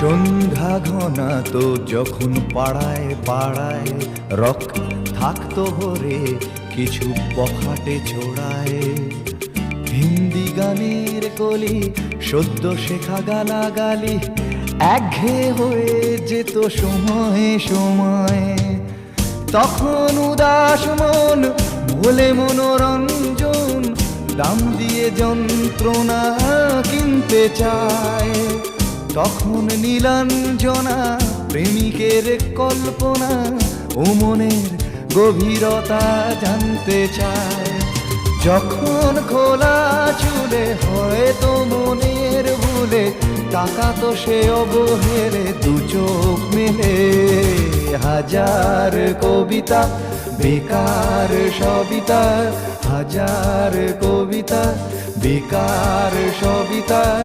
সন্ধ্যা ঘনা তো যখন পাড়ায় পাড়ায় রক থাকতো ভরে কিছু বখাটে ছোড়ায়, হিন্দি গানের কলি সদ্য শেখা গালাগালি একঘেয়ে হয়ে যেত সময়ে সময়ে। তখন উদাস মন ভোলে মনোরঞ্জন, দাম দিয়ে যন্ত্রণা কিনতে চায়। তখন নীলাঞ্জনা প্রেমিকের কল্পনা ও মনের গভীরতা জানতে চায়। যখন খোলা চুলে হয়তো মনের ভুলে তাকাতো সে অবহেলে দু চোখ মেলে। হাজার কবিতা বেকার সবিতা, হাজার কবিতা বেকার সবিতা।